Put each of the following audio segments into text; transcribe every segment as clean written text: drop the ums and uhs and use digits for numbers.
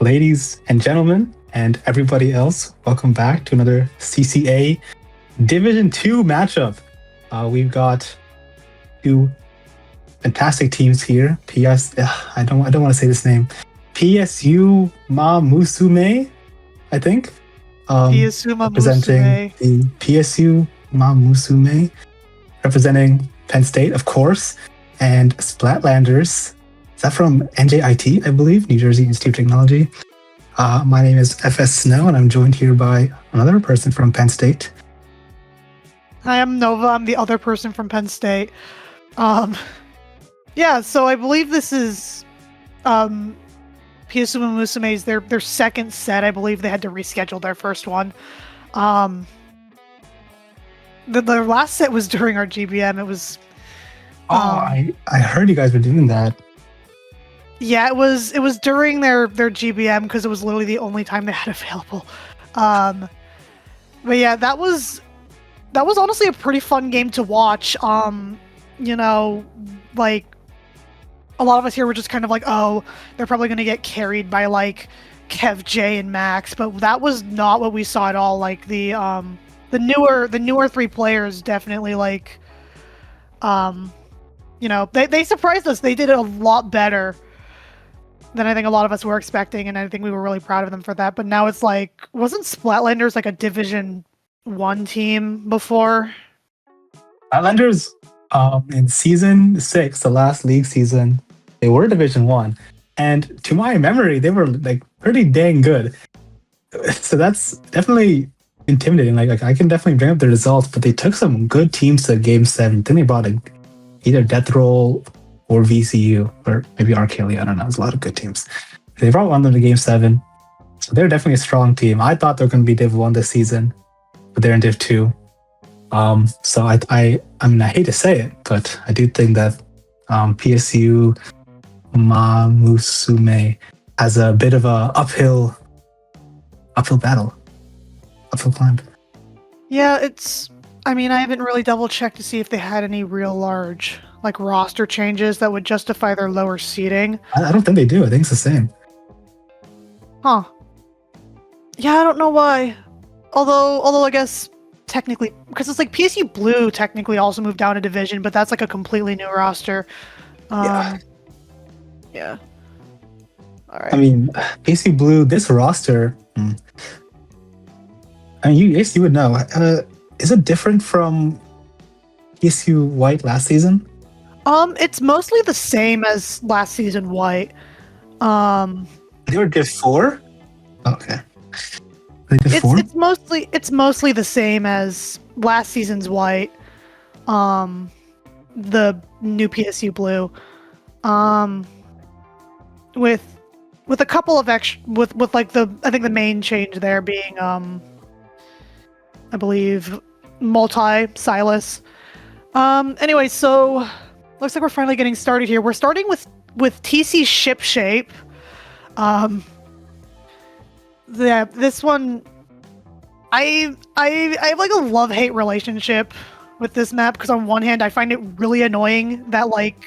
Ladies and gentlemen, and everybody else, welcome back to another CCA Division 2 matchup. We've got two fantastic teams here. I don't want to say this name. PSU'MAMUSUME, I think. Representing the PSU'MAMUSUME, representing Penn State, of course, and Splatlanders. Is that from NJIT, I believe, New Jersey Institute of Technology? My name is FS Snow, and I'm joined here by another person from Penn State. Hi, I'm Nova. I'm the other person from Penn State. Yeah, so I believe this is PSU'MAMUSUME's their second set. I believe they had to reschedule their first one. Their last set was during our GBM. It was. I heard you guys were doing that. Yeah, it was during their GBM because it was literally the only time they had available. But yeah, that was honestly a pretty fun game to watch. You know, like a lot of us here were just kind of like, oh, they're probably gonna get carried by like Kev J and Max, but that was not what we saw at all. Like the newer three players definitely like you know, they surprised us. They did it a lot better than I think a lot of us were expecting, and I think we were really proud of them for that. But now it's like, wasn't Splatlanders like a Division 1 team before? Splatlanders, in Season 6, the last league season, they were Division 1. And to my memory, they were like pretty dang good. So that's definitely intimidating. Like I can definitely bring up the results, but they took some good teams to Game 7. Then they brought either Death Roll or VCU, or maybe Arcalia, I don't know. There's a lot of good teams. They brought one of them to Game 7. So they're definitely a strong team. I thought they were going to be Div 1 this season, but they're in Div 2. So I mean, I hate to say it, but I do think that PSU'MAMUSUME has a bit of a uphill battle, uphill climb. Yeah, I mean, I haven't really double checked to see if they had any real large like roster changes that would justify their lower seeding. I don't think they do. I think it's the same. Huh. Yeah, I don't know why. Although I guess technically, because it's like PSU Blue technically also moved down a division, but that's like a completely new roster. Yeah. All right. I mean, PSU Blue, this roster. I mean, you would know. Is it different from PSU White last season? It's mostly the same as last season White. They were Div 4? Okay. It's mostly the same as last season's White. The new PSU Blue. With a couple of extra with like I think the main change there being I believe multi-Silas. Anyway, so looks like we're finally getting started here. We're starting with TC Ship Shape. This one, I have like a love-hate relationship with this map, because on one hand I find it really annoying that like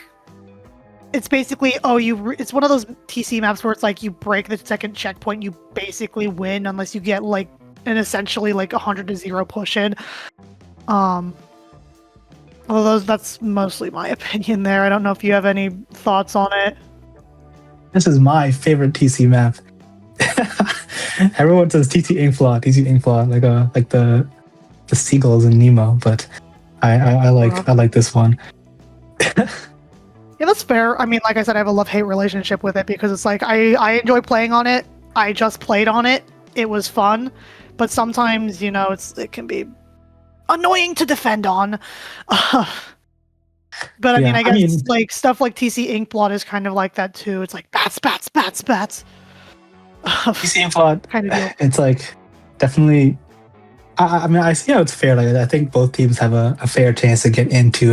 it's basically it's one of those TC maps where it's like you break the second checkpoint, you basically win unless you get like an essentially like 100-0 push in. Although that's mostly my opinion there. I don't know if you have any thoughts on it. This is my favorite TC map. Everyone says TC Inkflaw, like the seagulls in Nemo, but I like this one. Yeah, that's fair. I mean, like I said, I have a love-hate relationship with it because it's like I enjoy playing on it. I just played on it. It was fun, but sometimes, you know, it can be annoying to defend on. But I mean, I guess like stuff like TC Inkblot is kind of like that too. It's like bats. TC Inkblot, kind of deal. It's like definitely. I mean, I see how it's fair. Like I think both teams have a fair chance to get into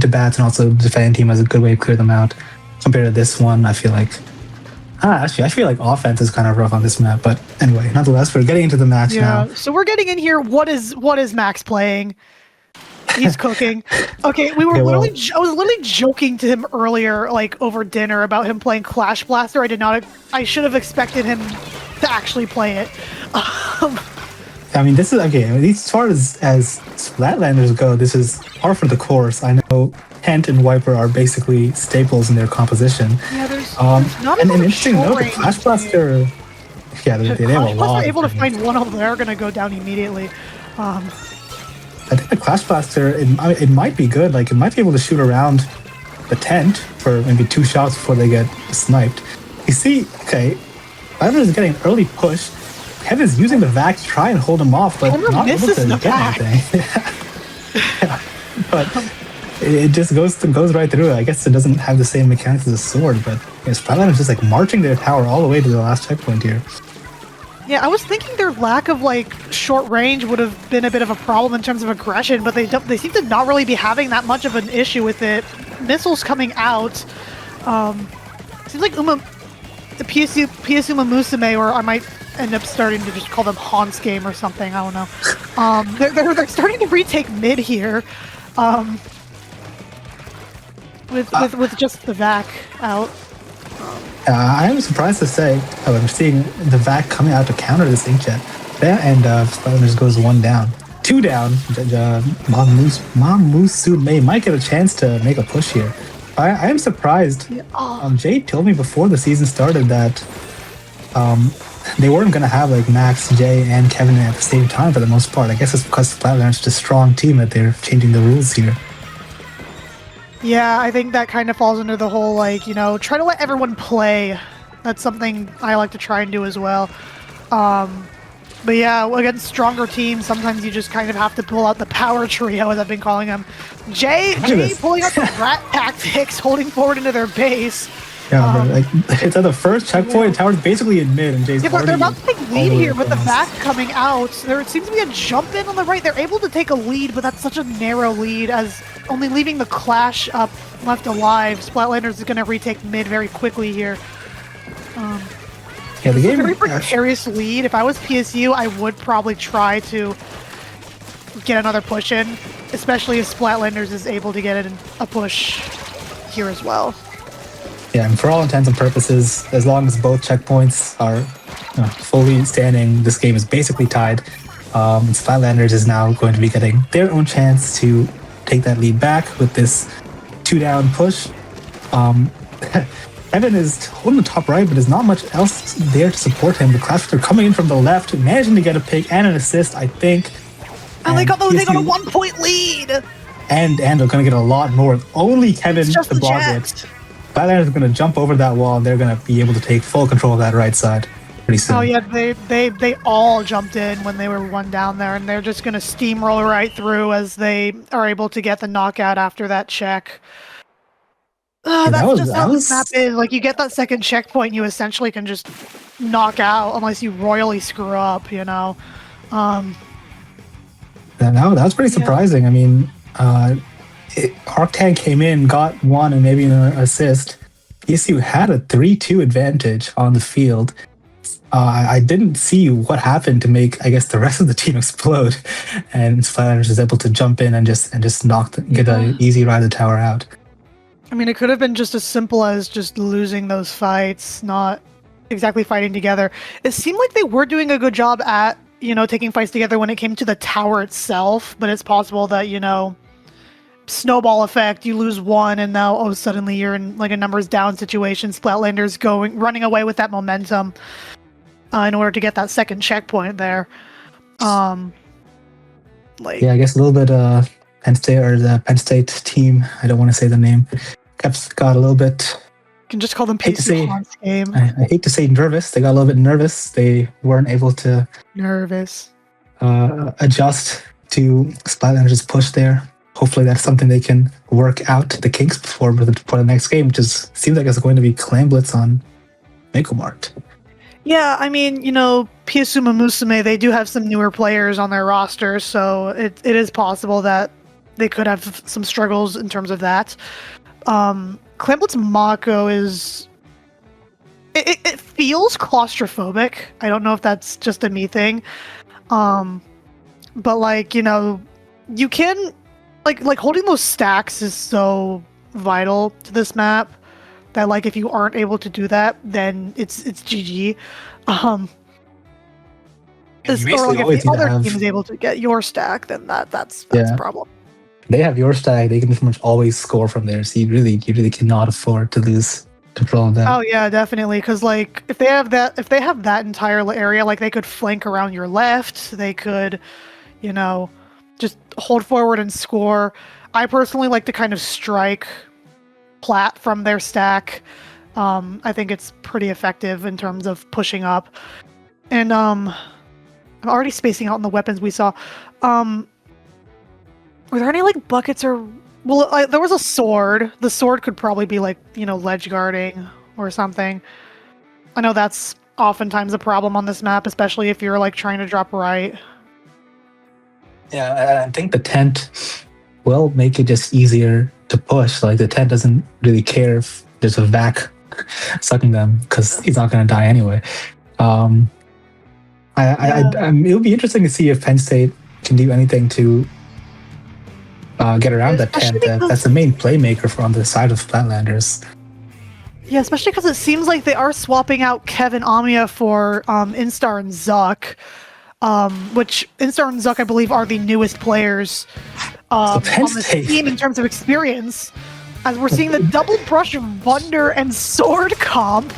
bats, and also the defending team has a good way to clear them out. Compared to this one, I feel like. Actually, I feel like offense is kind of rough on this map, but anyway, nonetheless, we're getting into the match now. So we're getting in here. What is Max playing? He's cooking. Okay, we were Okay, well- literally. I was literally joking to him earlier, like over dinner, about him playing Clash Blaster. I did not. I should have expected him to actually play it. I mean, this is okay. At least as far as Splatlanders go, this is par for the course. I know Kent and Wiper are basically staples in their composition. Yeah, there's and not a lot an of interesting note: the short Clash range. Blaster. Yeah, they have a Clash lot. Blaster able to of find one of them, they're gonna go down immediately. I think the Clash Blaster, it might be good. Like, it might be able to shoot around the tent for maybe 2 shots before they get sniped. You see, okay, Splatlander is getting an early push. Kevin's using the vac to try and hold him off, but Kevan not able misses to the get vac. anything. Yeah, but it just goes right through it. I guess it doesn't have the same mechanics as a sword, but Splatlander is just like marching their tower all the way to the last checkpoint here. Yeah, I was thinking their lack of like short range would have been a bit of a problem in terms of aggression, but they seem to not really be having that much of an issue with it. Missiles coming out. Seems like the PSU'MAMUSUME, or I might end up starting to just call them Hans game or something. I don't know. They're starting to retake mid here, with just the vac out. I am surprised to say, however, seeing the vac coming out to counter this inkjet. There, and Splatlanders goes 1 down. 2 down. PSU'MAMUSUME might get a chance to make a push here. I am surprised. Yeah. Jay told me before the season started that they weren't going to have like Max, Jay, and Kevin at the same time for the most part. I guess it's because Splatlanders is a strong team that they're changing the rules here. Yeah, I think that kind of falls under the whole, like, try to let everyone play. That's something I like to try and do as well. But yeah, against stronger teams, sometimes you just kind of have to pull out the power trio, as I've been calling them. Jay pulling out the rat tactics, holding forward into their base. Yeah, but like it's at the first checkpoint. Tower's basically in mid, and Jay's Yeah, but they're about to take lead here with the back. vac coming out. There seems to be a jump in on the right. They're able to take a lead, but that's such a narrow lead, as only leaving the Clash up left alive. Splatlanders is going to retake mid very quickly here. Yeah, the It's a game. very precarious lead. If I was PSU, I would probably try to get another push in, especially if Splatlanders is able to get a push here as well. Yeah, and for all intents and purposes, as long as both checkpoints are fully standing, this game is basically tied. And Splatlanders is now going to be getting their own chance to take that lead back with this 2-down push. Evan is holding the top right, but there's not much else there to support him. The Clash are coming in from the left, managing to get a pick and an assist, I think. And they got a 1-point lead! And they're going to get a lot more. Only Kevin to block it. Splatlanders are going to jump over that wall, and they're going to be able to take full control of that right side pretty soon. Oh yeah, they all jumped in when they were 1 down there, and they're just going to steamroll right through as they are able to get the knockout after that check. That's just how this map is. Like, you get that second checkpoint, you essentially can just knock out unless you royally screw up, That was pretty surprising. I mean, Arctan came in, got 1 and maybe an assist. PSU had a 3-2 advantage on the field. I didn't see what happened to make, I guess, the rest of the team explode, and Splatlanders is able to jump in and just get an easy ride the tower out. I mean, it could have been just as simple as just losing those fights, not exactly fighting together. It seemed like they were doing a good job at, taking fights together when it came to the tower itself, but it's possible that, snowball effect, you lose 1 and now, suddenly you're in like a numbers down situation. Splatlanders running away with that momentum in order to get that second checkpoint there. Yeah, I guess a little bit Penn State, or the Penn State team, I don't want to say the name, got a little bit. You can just call them PSU Hans game. I hate to say nervous. They got a little bit nervous. They weren't able to adjust to Splatlanders' push there. Hopefully that's something they can work out the kinks for the next game, which seems like it's going to be Clan Blitz on Mako Mart. Yeah, I mean, PSU'MAMUSUME, they do have some newer players on their roster, so it is possible that they could have some struggles in terms of that. Clan Blitz Mako is... It feels claustrophobic. I don't know if that's just a me thing. But, like, you can like holding those stacks is so vital to this map that like if you aren't able to do that, then it's GG. You Or basically like if always the need to other have- team is able to get your stack, then that's Yeah. a problem. They have your stack. They can pretty much always score from there. So you really cannot afford to lose control of that. Oh yeah, definitely. Because like if they have that entire area, like they could flank around your left. They could, you know, just hold forward and score. I personally like to kind of strike plat from their stack. I think it's pretty effective in terms of pushing up. And I'm already spacing out on the weapons we saw. Were there any like buckets or there was a sword. The sword could probably be like, ledge guarding or something. I know that's oftentimes a problem on this map, especially if you're like trying to drop right. Yeah, I think the tent will make it just easier to push. Like the tent doesn't really care if there's a vac sucking them because he's not going to die anyway. It'll be interesting to see if Penn State can do anything to get around that tent. That's the main playmaker from the side of Splatlanders. Yeah, especially because it seems like they are swapping out Kevin Amia for Instar and Zuck, which Instar and Zuck, I believe, are the newest players on this team in terms of experience. As we're seeing the double brush Wunder and Sword comp.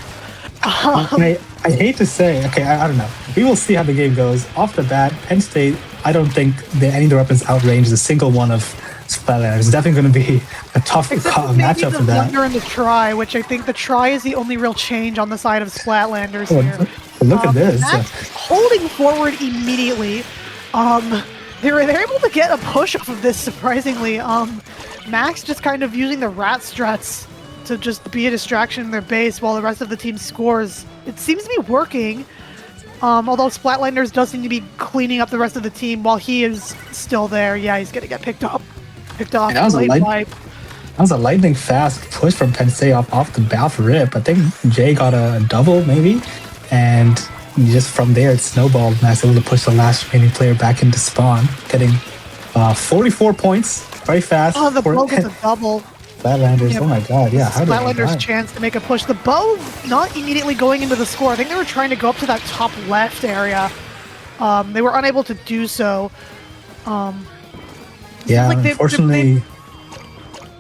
I hate to say, okay, I don't know. We will see how the game goes. Off the bat, Penn State, I don't think any of their weapons outrange a single one of Splatlanders. It's definitely going to be a tough matchup for that. Wunder and the Try, which I think the Try is the only real change on the side of Splatlanders here. Look at this. Holding forward immediately. They're able to get a push off of this, surprisingly. Max just kind of using the rat struts to just be a distraction in their base while the rest of the team scores. It seems to be working. Although Splatlanders does seem to be cleaning up the rest of the team while he is still there. Yeah, he's gonna get picked off. That was a lightning fast push from Penn State off the bat rip. I think Jay got a double maybe, and just from there it snowballed. Max able to push the last remaining player back into spawn, getting 44 points very fast. Oh, the bow gets a double. Splatlanders, oh my god, yeah. How did Splatlanders' chance to make a push. The bow not immediately going into the score. I think they were trying to go up to that top left area. They were unable to do so. Yeah, like unfortunately,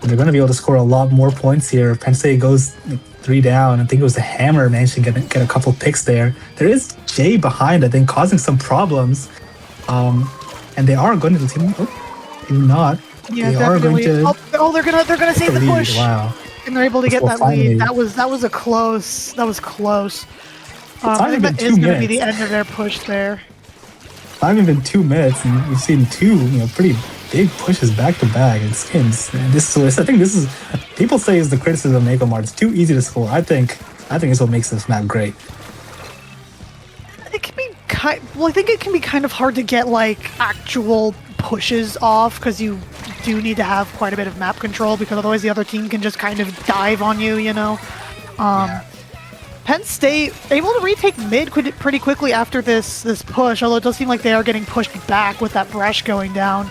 they're going to be able to score a lot more points here. Penn State goes 3 down. I think it was the Hammer managed to get a couple picks there. There is Jay behind, I think, causing some problems. And they are going to the team. Oh, maybe not. Yeah, they are going to. Oh, they're gonna save the push. Wow. And they're able to get that lead. That was close. That was close. I think that is going to be the end of their push there. It's not even been 2 minutes, and we've seen two, pretty big pushes back to back and skins. And I think this is people say is the criticism of Mako Mart. It's too easy to score. I think it's what makes this map great. It can be I think it can be kind of hard to get like actual pushes off because you do need to have quite a bit of map control because otherwise the other team can just kind of dive on you, Penn State able to retake mid pretty quickly after this push, although it does seem like they are getting pushed back with that brush going down.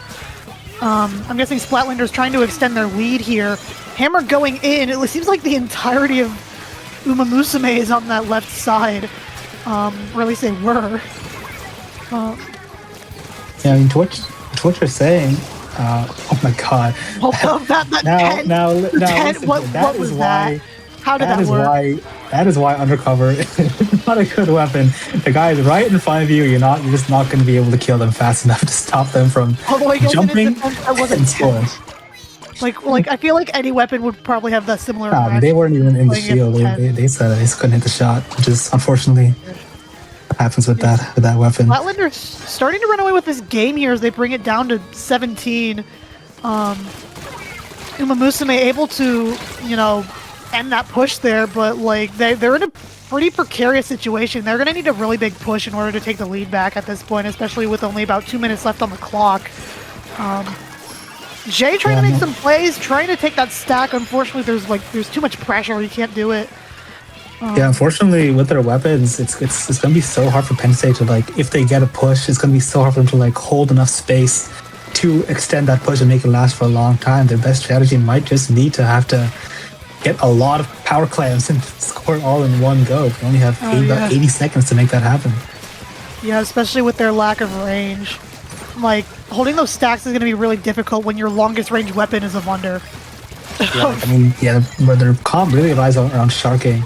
I'm guessing Splatlanders trying to extend their lead here. Hammer going in. It seems like the entirety of PSU'MAMUSUME is on that left side. Or at least they were. Yeah, I mean, to what you're saying, oh my god. Now, listen, what was that? How did that work? That is why Undercover is not a good weapon. The guy is right in front of you. You're just not going to be able to kill them fast enough to stop them from jumping and scoring. Like I feel like any weapon would probably have that similar. I mean, they weren't even in the shield. They said they just couldn't hit the shot, which is unfortunately what happens with that weapon. Splatlanders starting to run away with this game here as they bring it down to 17. PSU'MAMUSUME able to, end that push there, but like they're in a pretty precarious situation. They're gonna need a really big push in order to take the lead back at this point, especially with only about 2 minutes left on the clock. Jay trying to make some plays, trying to take that stack. Unfortunately, there's too much pressure. You can't do it. Yeah, unfortunately, with their weapons, it's gonna be so hard for Penn State to if they get a push, it's gonna be so hard for them to hold enough space to extend that push and make it last for a long time, their best strategy might just be to have to get a lot of power clams and score it all in one go. You only have about 80 seconds to make that happen. Yeah, especially with their lack of range. Like, holding those stacks is going to be really difficult when your longest range weapon is a Wunder. Yeah, I mean, but their comp really relies around sharking.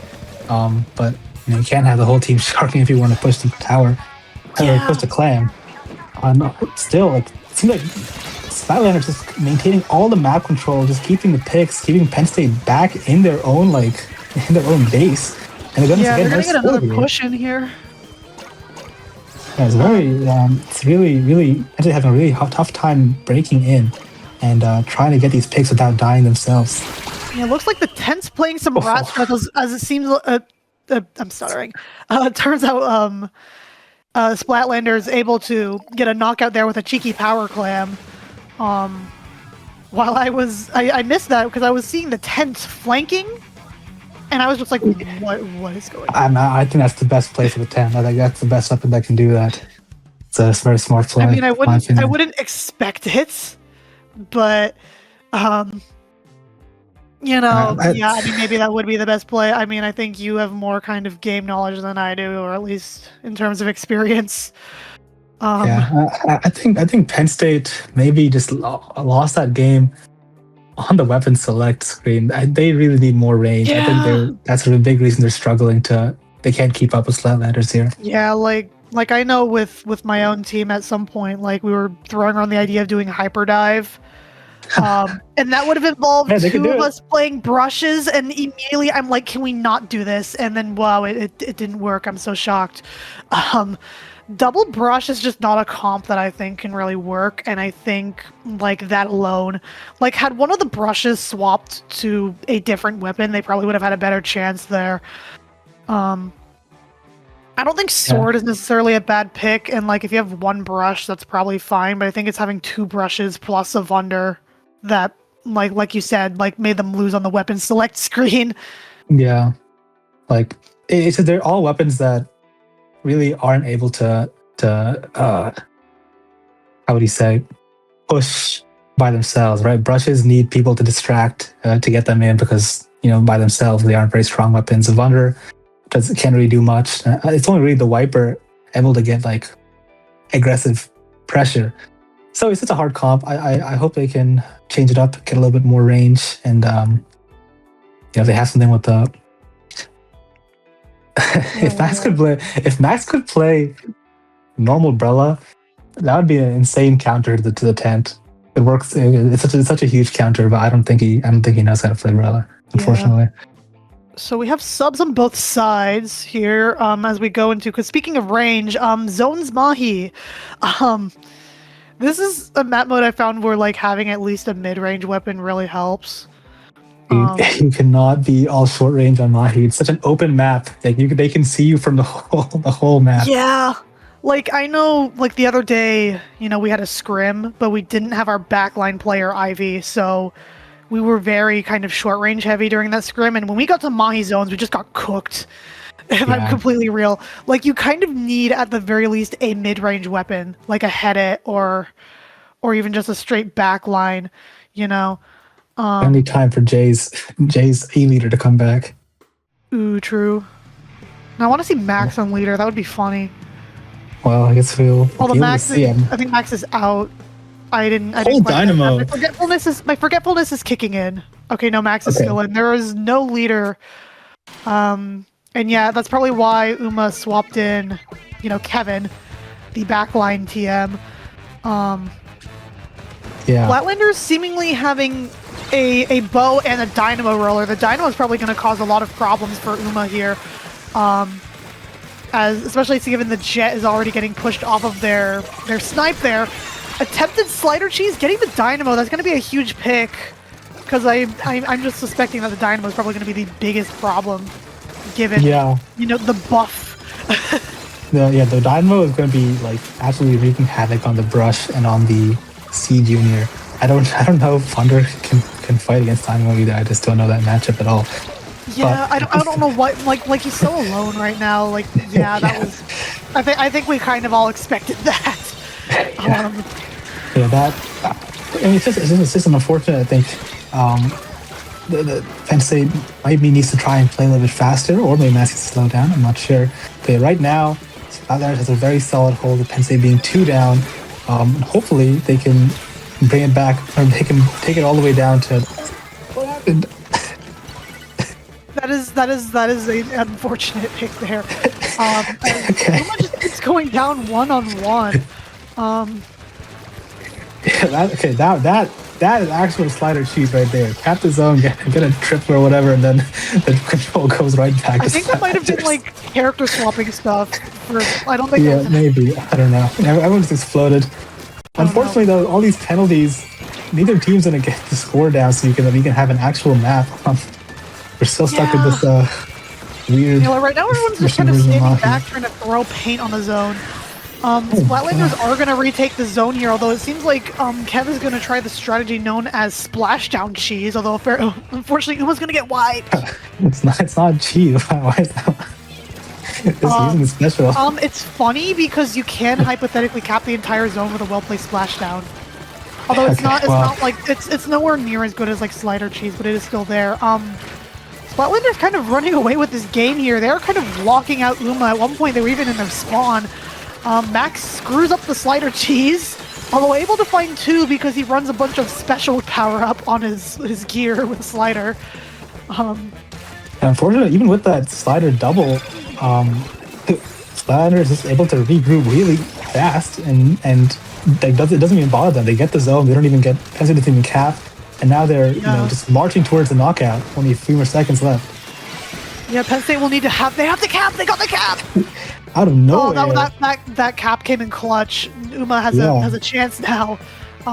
But you can't have the whole team sharking if you want to push the tower. Or push the clam. No, still, like, it seems like Splatlanders just maintaining all the map control, just keeping the picks, keeping Penn State back in their own base. And they're gonna get another push in here. Yeah, it's really actually having a really tough time breaking in and trying to get these picks without dying themselves. Yeah, it looks like the Tent's playing some rat trap as it seems. I'm stuttering. Turns out Splatlanders able to get a knockout there with a cheeky power clam. While I missed that because I was seeing the Tent flanking, and I was just like, what is going on? I think that's the best play for the Tent. I think that's the best weapon that can do that. It's a very smart play. I mean, I wouldn't expect it, but I mean, maybe that would be the best play. I mean, I think you have more kind of game knowledge than I do, or at least in terms of experience. I think Penn State maybe just lost that game on the weapon select screen. They really need more range. Yeah. I think that's a big reason they're struggling they can't keep up with Splatlanders here. Yeah, like I know with my own team at some point, like we were throwing around the idea of doing hyperdive. And that would have involved two of us playing brushes, and immediately I'm like, can we not do this? And then wow, it didn't work. I'm so shocked. Double brush is just not a comp that I think can really work, and I think like that alone, like had one of the brushes swapped to a different weapon, they probably would have had a better chance there. I don't think sword is necessarily a bad pick, and like if you have one brush, that's probably fine, but I think it's having two brushes plus a Wunder that, like you said, like made them lose on the weapon select screen. Yeah, like they're all weapons that really aren't able to how would you say, push by themselves, right? Brushes need people to distract to get them in because by themselves they aren't very strong weapons. A Wunder can't really do much. It's only really the Wiper able to get like aggressive pressure. So it's such a hard comp. I hope they can change it up, get a little bit more range, and they have something with the. If Max could play normal Brella, that would be an insane counter to the Tent. It works. It's such a huge counter, but I don't think he knows how to play Brella, unfortunately. Yeah. So we have subs on both sides here as we go into, because speaking of range, Zones Mahi. This is a map mode I found where like having at least a mid-range weapon really helps. You cannot be all short range on Mahi. It's such an open map. Like they can see you from the whole map. Yeah. Like I know like the other day, we had a scrim, but we didn't have our backline player Ivy, so we were very kind of short range heavy during that scrim, and when we got to Mahi zones, we just got cooked. If I'm completely real. Like you kind of need at the very least a mid-range weapon, like a head or even just a straight backline, Only time for Jay's E-leader to come back. Ooh, true. Now I want to see Max on leader. That would be funny. Well, I guess we'll see him. I think Max is out. I didn't Dynamo. My forgetfulness is kicking in. Okay, no, Max is still in. There is no leader. And yeah, that's probably why Uma swapped in, Kevin, the backline TM. Splatlanders seemingly having a bow and a dynamo roller. The dynamo is probably going to cause a lot of problems for Uma here, especially given the jet is already getting pushed off of their snipe there. Attempted slider cheese, getting the dynamo. That's going to be a huge pick, because I'm just suspecting that the dynamo is probably going to be the biggest problem, given the buff. The dynamo is going to be like absolutely wreaking havoc on the brush and on the C Junior. I don't know if Thunder can fight against Dynamo either. I just don't know that matchup at all. Yeah, but I don't know what like he's so alone right now. Like that was. I think we kind of all expected that. Yeah, that. I mean, it's just an unfortunate. I think the Penn State maybe needs to try and play a little bit faster, or maybe Mass needs to slow down. I'm not sure. But right now, Splatlanders has a very solid hold. With Penn State being 2 down, hopefully they can bring it back, or they can take it all the way down to what happened. That is an unfortunate pick there. Okay. Uma just keeps going down 1-on-1. Yeah, that is actual slider cheese right there. Cap the zone, get a triple or whatever, and then the control goes right back. I think that might have been like character swapping stuff. I don't think. Yeah, maybe. I don't know. Everyone's exploded. Unfortunately, though, all these penalties, neither team's gonna get the score down, so you can have an actual map. We're still stuck with this weird. Yeah, right now everyone's just kind of standing back, trying to throw paint on the zone. Splatlanders are going to retake the zone here, although it seems like Kev is going to try the strategy known as splashdown cheese, although unfortunately Uma's going to get wiped. It's not cheese. Why is that? It's using special. It's funny because you can hypothetically cap the entire zone with a well-placed splashdown. Although it's not like it's nowhere near as good as like slider cheese, but it is still there. Splatlanders kind of running away with this game here. They're kind of locking out Uma. At one point they were even in their spawn. Max screws up the slider cheese, although able to find 2 because he runs a bunch of special power-up on his gear with slider. Unfortunately, even with that slider double, Splatlanders is able to regroup really fast, and it doesn't even bother them. They get the zone, they don't even get Penn State doesn't even cap, and now they're just marching towards the knockout. Only a few more seconds left. Yeah, Penn State will need to have. They have the cap. They got the cap. Out of nowhere. Oh, that cap came in clutch. Uma has a chance now.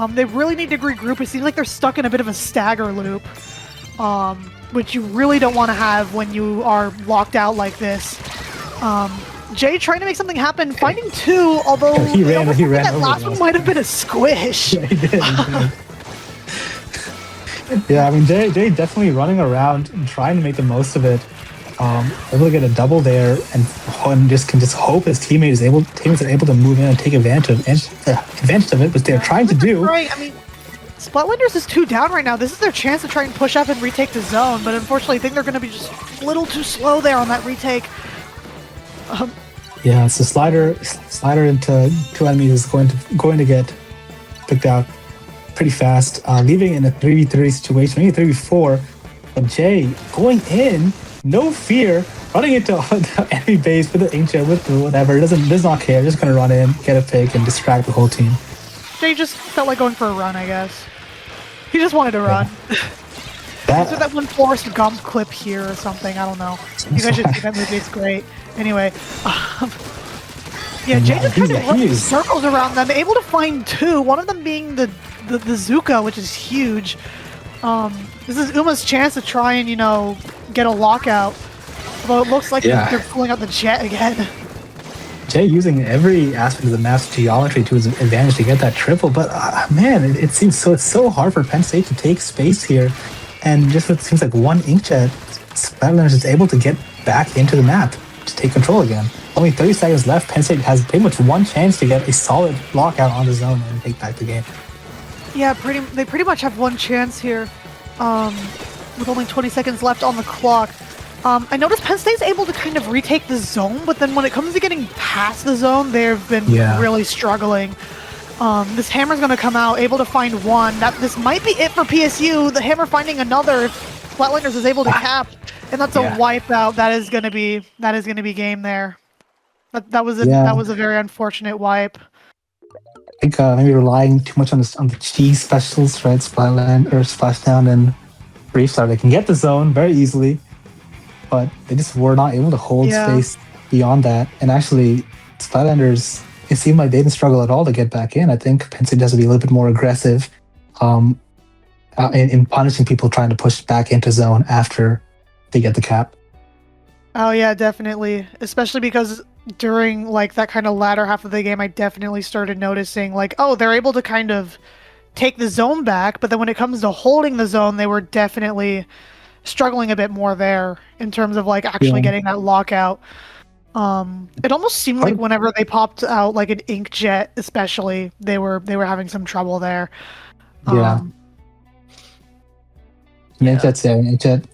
They really need to regroup. It seems like they're stuck in a bit of a stagger loop, which you really don't want to have when you are locked out like this. Jay trying to make something happen, finding 2, although he ran. That last one might have been a squish. Yeah, he did. Yeah, I mean Jay definitely running around and trying to make the most of it. Able to get a double there, and can just hope his teammates are able to move in and take advantage of it, which they're trying to do. Right. I mean, Splatlanders is 2 down right now. This is their chance to try and push up and retake the zone, but unfortunately, I think they're going to be just a little too slow there on that retake. Yeah, so slider into 2 enemies is going to get picked out pretty fast, leaving in a 3v3 situation, maybe 3v4. But Jay going in. No fear, running into the enemy base with the inkjet, with the whatever, does not care, just gonna run in, get a pick, and distract the whole team. Jay just felt like going for a run, I guess. He just wanted to run. That one Forrest Gump clip here or something, I don't know. You guys should see that movie, it's great. Anyway, yeah, Jay just kind of running circles around them, able to find 2, one of them being the Zuka, which is huge. This is Uma's chance to try and, get a lockout. Although it looks like they're pulling out the jet again. Jay using every aspect of the map's geometry to his advantage to get that triple, but man, it seems it's so hard for Penn State to take space here. And just it seems like one inkjet, Splatlanders is able to get back into the map to take control again. Only 30 seconds left. Penn State has pretty much one chance to get a solid lockout on the zone and take back the game. Yeah, they pretty much have one chance here. With only 20 seconds left on the clock. I noticed Penn State's able to kind of retake the zone, but then when it comes to getting past the zone, they've been really struggling. This hammer's going to come out, able to find 1. This might be it for PSU. The hammer finding another. If Splatlanders is able to cap, and that's a wipeout. That is going to be game there. That was a very unfortunate wipe. I think maybe relying too much on the cheese specials, right? Splashdown and Restart. They can get the zone very easily, but they just were not able to hold space beyond that. And actually, Splatlanders, it seemed like they didn't struggle at all to get back in. I think Penn State has to be a little bit more aggressive in punishing people trying to push back into zone after they get the cap. Oh yeah, definitely. Especially because during like that kind of latter half of the game, I definitely started noticing like, oh, they're able to kind of take the zone back, but then when it comes to holding the zone, they were definitely struggling a bit more there in terms of like actually getting that lockout. It almost seemed like whenever they popped out like an Inkjet, especially, they were having some trouble there. Yeah. Inkjet's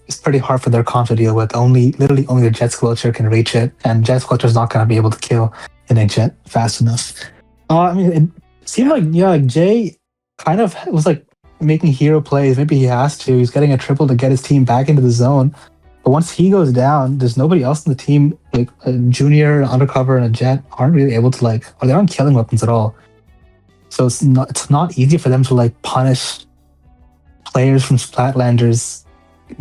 it's pretty hard for their comp to deal with. Literally only the Jet Squelcher can reach it, and Jet Squelcher's not going to be able to kill an Inkjet fast enough. I mean, it seemed like Jay kind of was like making hero plays. Maybe he has to. He's getting a triple to get his team back into the zone. But once he goes down, there's nobody else in the team. Like a Junior, an Undercover, and a Jet aren't really able to or they aren't killing weapons at all. So it's not easy for them to like punish players from Splatlanders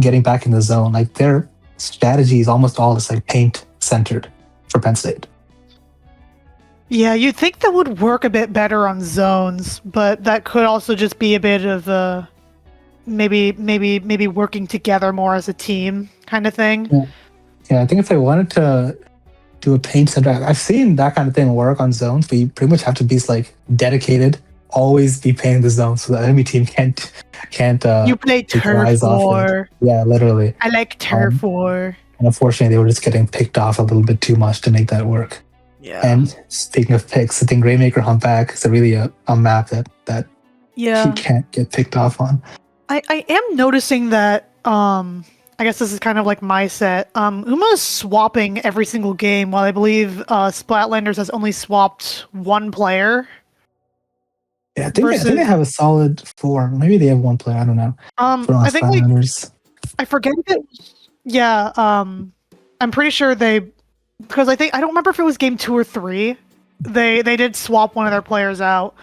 getting back in the zone. Like their strategy is almost all just like paint centered for Penn State. Yeah, you'd think that would work a bit better on zones, but that could also just be a bit of maybe working together more as a team kind of thing. Yeah, I think if they wanted to do a paint center, I've seen that kind of thing work on zones, but you pretty much have to be like dedicated, always be painting the zone so that enemy team can't you play turf war. Yeah, literally. I like turf war. And unfortunately they were just getting picked off a little bit too much to make that work. Yeah. And speaking of picks, I think Rainmaker Humpback is really a map that he can't get picked off on. I am noticing that I guess this is kind of like my set. UMA is swapping every single game, while I believe Splatlanders has only swapped one player. Yeah, I think they have a solid 4. Maybe they have one player. I don't know. I think I forget if it was. Yeah. I'm pretty sure because I don't remember if it was game 2 or 3. They did swap one of their players out.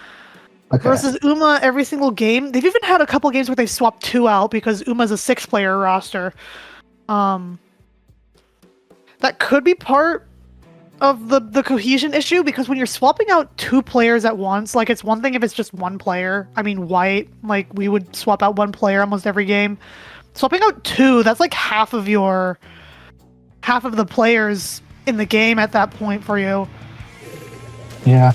Okay. Versus UMA, every single game, they've even had a couple games where they've swapped 2 out because UMA's a 6-player roster. That could be part of the cohesion issue, because when you're swapping out 2 players at once, like it's one thing if it's just one player. I mean, White, like we would swap out 1 player almost every game. Swapping out 2, that's like half of the players in the game at that point for you. Yeah,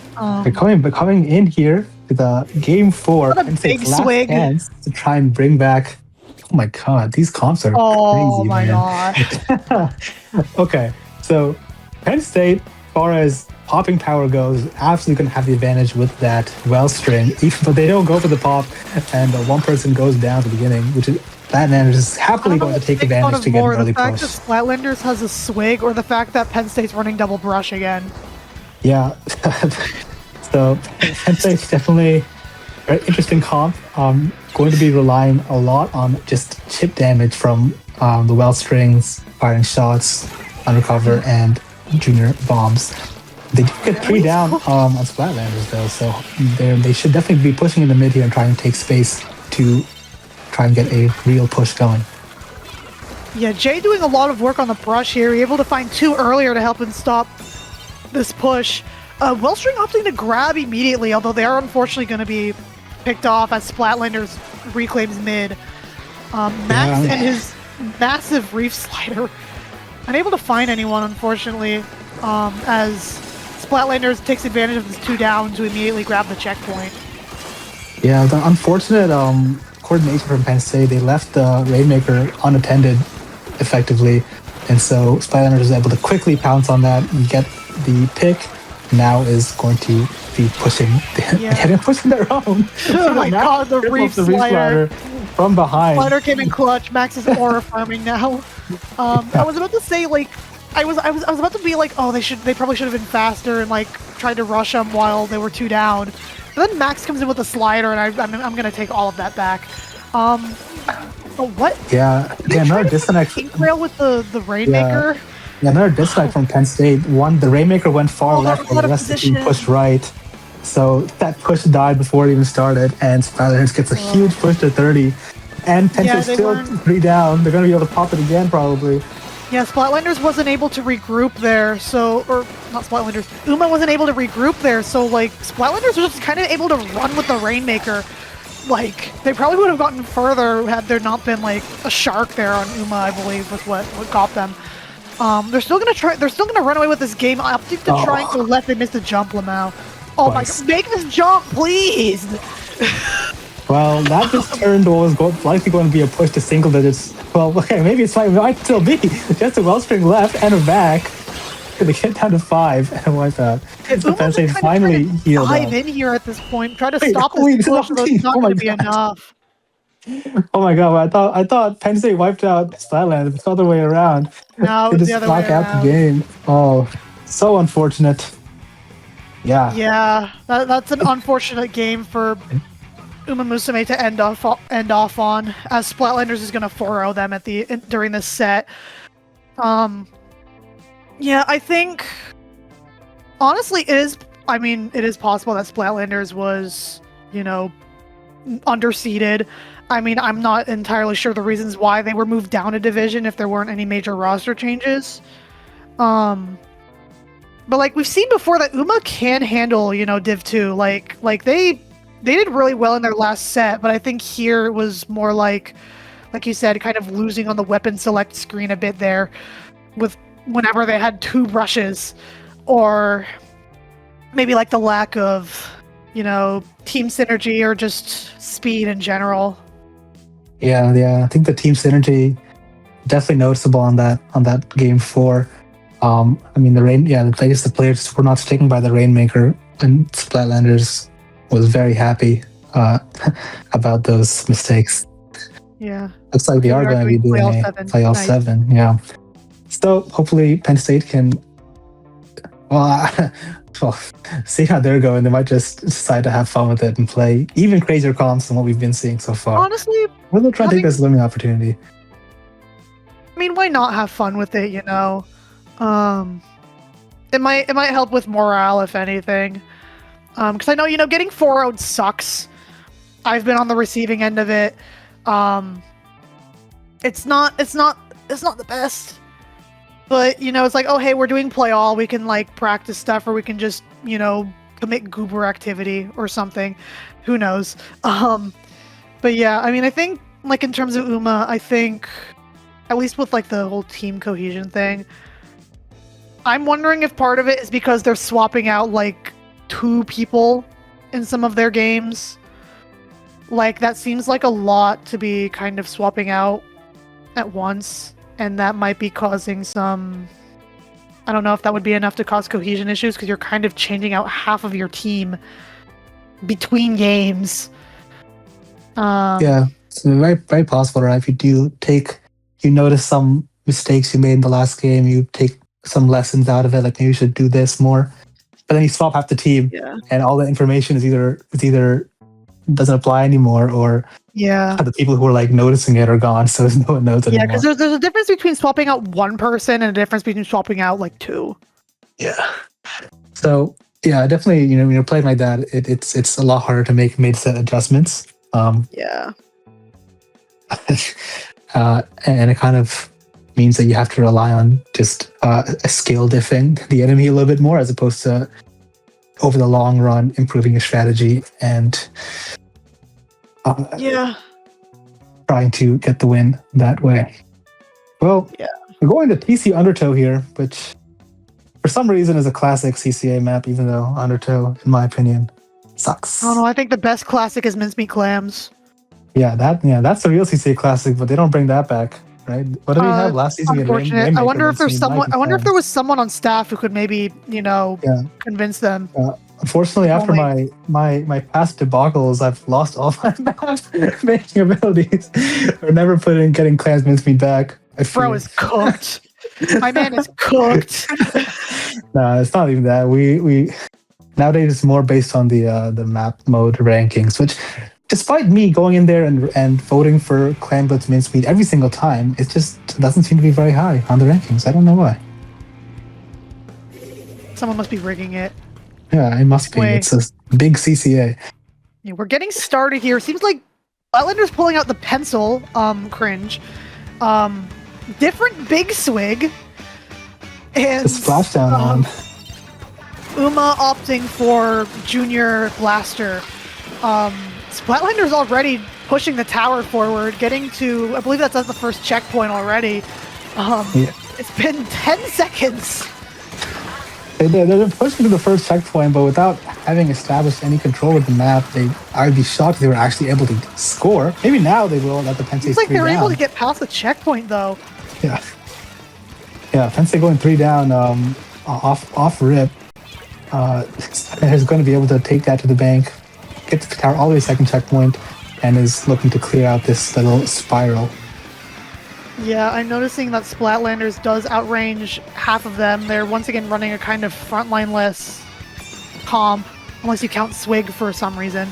coming in here to the game 4, Penn State's last chance to try and bring back. Oh my god, these comps are crazy. Oh my god. Okay, so Penn State, as far as popping power goes, absolutely going to have the advantage with that well string, even though they don't go for the pop, and one person goes down at the beginning, which is Splatlanders is happily going to take advantage to get an early push. The fact that Splatlanders has a swig, or the fact that Penn State's running double brush again. Yeah, so Penn State's definitely a very interesting comp. Going to be relying a lot on just chip damage from the well strings, firing shots, undercover, and junior bombs. They did get 3 down on Splatlanders though, so they should definitely be pushing in the mid here and trying to take space to try and get a real push going. Yeah, Jay doing a lot of work on the brush here. Able to find 2 earlier to help him stop this push. Wellstring opting to grab immediately, although they are unfortunately going to be picked off as Splatlanders reclaims mid. Max and his massive reef slider unable to find anyone, unfortunately, as Splatlanders takes advantage of this 2 down to immediately grab the checkpoint. Yeah, the unfortunate coordination from Penn State, they left the Rainmaker unattended effectively, and so Splatlanders is able to quickly pounce on that and get the pick. Now is going to be pushing their own. Oh my god, the reef slider from behind. Slider came in clutch. Max is aura farming now. I was about to say, like, I was about to be like, oh, they probably should have been faster and like tried to rush them while they were 2 down. But then Max comes in with a slider, and I'm gonna take all of that back. But what? Yeah, another disconnect. Rail with the Rainmaker. Yeah, another disconnect from Penn State. The Rainmaker went far left, while the rest of the team pushed right. So that push died before it even started, and Splatlanders gets a huge push to 30. And Penn State's still 3 down. They're going to be able to pop it again, probably. Yeah, Splatlanders wasn't able to regroup there, or not Splatlanders. UMA wasn't able to regroup there, so like Splatlanders were just kind of able to run with the Rainmaker. Like, they probably would have gotten further had there not been like a shark there on UMA, I believe, was what got them. They're still gonna run away with this game, opting to trying to let them miss the jump, Lamau. Oh my god, make this jump, please! Well, that just turned what was likely going to be a push to single digits. Well, okay, maybe it's fine. It might still be. Just a wellspring left and a back. They get down to 5 and wipe out. It's So Penn State finally healed dive up. in here at this point. Try to Wait, stop wait, this push, but it's not oh my going to be God. enough. Oh my God! I thought Penn State wiped out Splatlanders. It's the other way around. No, They it's just the other knock way out the around. game. Oh, so unfortunate. Yeah. Yeah, that's an unfortunate game for UMAMUSUME to end off on, as Splatlanders is going to 4-0 them during this set. Yeah, I think honestly it is possible that Splatlanders was, underseeded. I mean, I'm not entirely sure the reasons why they were moved down a division if there weren't any major roster changes. But like we've seen before that UMA can handle, Div 2. Like they did really well in their last set, but I think here it was more like you said, kind of losing on the weapon select screen a bit there with whenever they had 2 brushes, or maybe like the lack of, team synergy or just speed in general. Yeah. I think the team synergy definitely noticeable on that game 4. I mean the players were not sticking by the Rainmaker, and Splatlanders was very happy about those mistakes. Yeah. Looks like they are going to be doing play all 7. Yeah. So hopefully Penn State can, well, see how they're going. They might just decide to have fun with it and play even crazier comps than what we've been seeing so far. Honestly, Well, they'll try to take this learning opportunity. I mean, why not have fun with it? It might help with morale if anything. Because I know getting 4-0'd sucks. I've been on the receiving end of it. It's not the best. But it's like, oh hey, we're doing play all. We can like practice stuff, or we can just commit goober activity or something. Who knows? But yeah, I mean, I think like in terms of UMA, I think at least with like the whole team cohesion thing, I'm wondering if part of it is because they're swapping out like 2 people in some of their games. Like that seems like a lot to be kind of swapping out at once, and that might be causing some, I don't know if that would be enough to cause cohesion issues, because you're kind of changing out half of your team between games. Yeah, it's very, very possible, right? If you notice some mistakes you made in the last game, you take some lessons out of it, like maybe you should do this more. But then you swap half the team, and all the information is either doesn't apply anymore, or the people who are like noticing it are gone, so no one knows anymore. Yeah, because there's a difference between swapping out 1 person and a difference between swapping out like 2. Yeah. So yeah, definitely, when you're playing like that, it's a lot harder to make mid-set adjustments. Yeah. And it kind of means that you have to rely on just skill diffing the enemy a little bit more, as opposed to over the long run improving your strategy and trying to get the win that way. Well, we're going to PSU Undertow here, which for some reason is a classic CCA map, even though Undertow, in my opinion, sucks. I don't know, I think the best classic is Mincemeat Clams. Yeah, that's the real CCA classic, but they don't bring that back, right? What did we have last season? Unfortunate. I wonder if there's someone. I wonder if there was someone on staff who could maybe, convince them. Unfortunately, after my past debacles, I've lost all my map making abilities, or never put in getting Clans Mincemeat back. Bro is cooked. My man is cooked. No, it's not even that. We nowadays it's more based on the map mode rankings, which, despite me going in there and voting for Clan Blitz Mincemeat every single time, it just doesn't seem to be very high on the rankings. I don't know why. Someone must be rigging it. Yeah, it must be. It's a big CCA. Yeah, we're getting started here. Seems like Splatlanders pulling out the pencil. Cringe. Different big swig. And the splashdown on. UMA opting for Junior Blaster. Splatlanders already pushing the tower forward, getting to, I believe that's at the first checkpoint already. It's been 10 seconds. They're pushing to the first checkpoint, but without having established any control of the map, I'd be shocked if they were actually able to score. Maybe now they will at the Penn State. It's like they were able to get past the checkpoint, though. Yeah, Penn State going 3 down off rip, is going to be able to take that to the bank, get the tower all the way to second checkpoint, and is looking to clear out this little spiral. Yeah, I'm noticing that Splatlanders does outrange half of them. They're once again running a kind of frontline-less comp, unless you count Swig for some reason.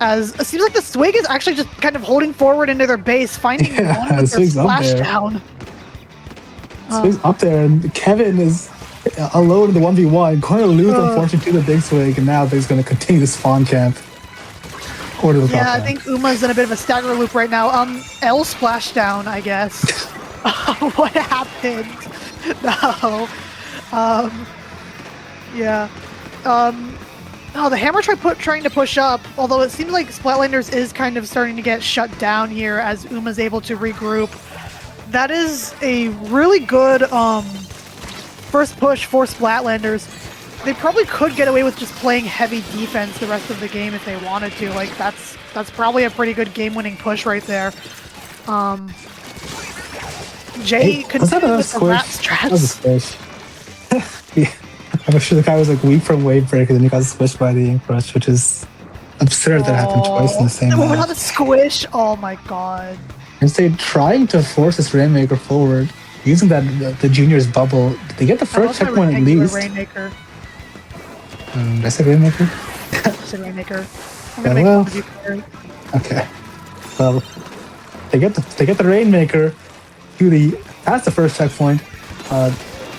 As it seems like the Swig is actually just kind of holding forward into their base, finding one with their splashdown. Swig's up there, and Kevin is alone in the 1v1, going to lose unfortunately to the big Swig, and now he's going to continue the spawn camp. Yeah, I think Uma's in a bit of a stagger loop right now. L splashdown, I guess. What happened? No. Yeah. Oh, the hammer trying to push up, although it seems like Splatlanders is kind of starting to get shut down here as Uma's able to regroup. That is a really good first push for Splatlanders. They probably could get away with just playing heavy defense the rest of the game if they wanted to. Like that's probably a pretty good game-winning push right there. Jay continued with the rat strats. That was a squish. Yeah. I'm sure the guy was like weak from wave break, and then he got squished by the ink brush, which is absurd that happened twice in the same match. Not a squish! Oh my god. Instead, trying to force this Rainmaker forward, using the junior's bubble, they get the first checkpoint at least. Rainmaker. Did I say Rainmaker? I said Rainmaker. I'm gonna make fun of you, Karen. Okay. Well, they get the Rainmaker past the first checkpoint.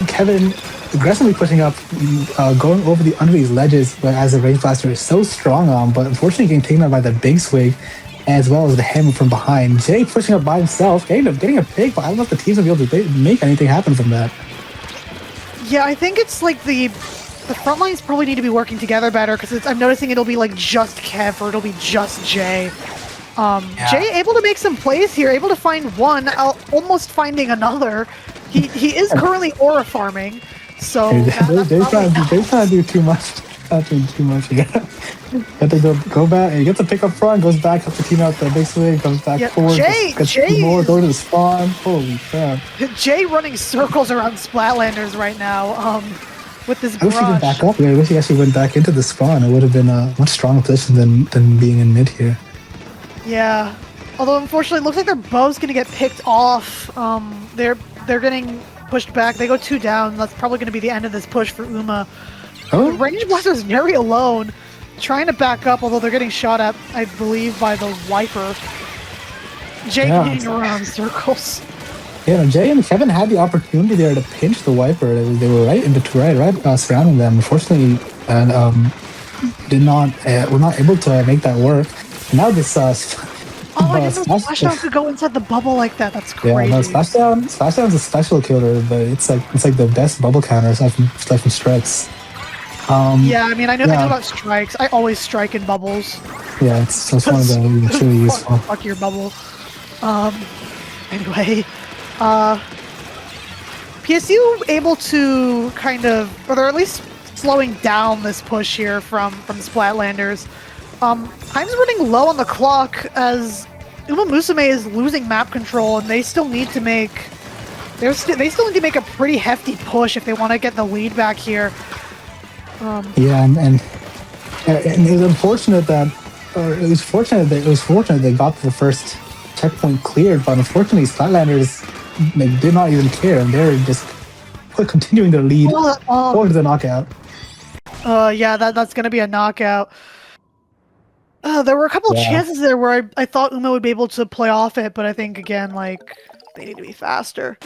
Kevin aggressively pushing up, going over under these ledges, but as the Range Blaster is so strong on, but unfortunately getting taken out by the big Swig, as well as the hammer from behind. Jay pushing up by himself, getting a pick, but I don't know if the team's gonna be able to make anything happen from that. Yeah, I think it's like the front lines probably need to be working together better, because I'm noticing it'll be like just Kev or it'll be just Jay. Jay able to make some plays here, able to find one, almost finding another. He is currently aura farming, so they're trying to do too much. Not doing too much here. But they go back. He gets a pick up front, goes back, helps the team out the big Swig, comes back forward. Jay more going to the spawn. Holy crap! Jay running circles around Splatlanders right now. With this brush. I wish he went back up there. I wish he actually went back into the spawn. It would have been a much stronger position than being in mid here. Yeah. Although unfortunately, it looks like their bow's gonna get picked off. They're getting pushed back. They go 2 down. That's probably gonna be the end of this push for Uma. Oh. The Range Blaster is very alone, trying to back up, although they're getting shot at, I believe, by the Wiper. Jay getting around circles. Yeah, Jay and Kevin had the opportunity there to pinch the Wiper. They were right in between, surrounding them. Unfortunately, and were not able to make that work. Now this I didn't know Splashdown could go inside the bubble like that. That's crazy. Yeah, no, Splashdown's a special killer, but it's like the best bubble counter aside from strikes. Yeah, I mean, I know about strikes. I always strike in bubbles. Yeah, it's one of the it's really useful. Fuck your bubble. Anyway, PSU able to kind of, or they're at least slowing down this push here from Splatlanders. Time's running low on the clock as PSU'MAMUSUME is losing map control, and they still need to make they still need to make a pretty hefty push if they want to get the lead back here. Yeah, and it was unfortunate that, or it was fortunate they got the first checkpoint cleared, but unfortunately Splatlanders did not even care, and they're just continuing their lead towards the knockout. Yeah, that's gonna be a knockout. There were a couple of chances there where I thought Uma would be able to play off it, but I think again, like, they need to be faster.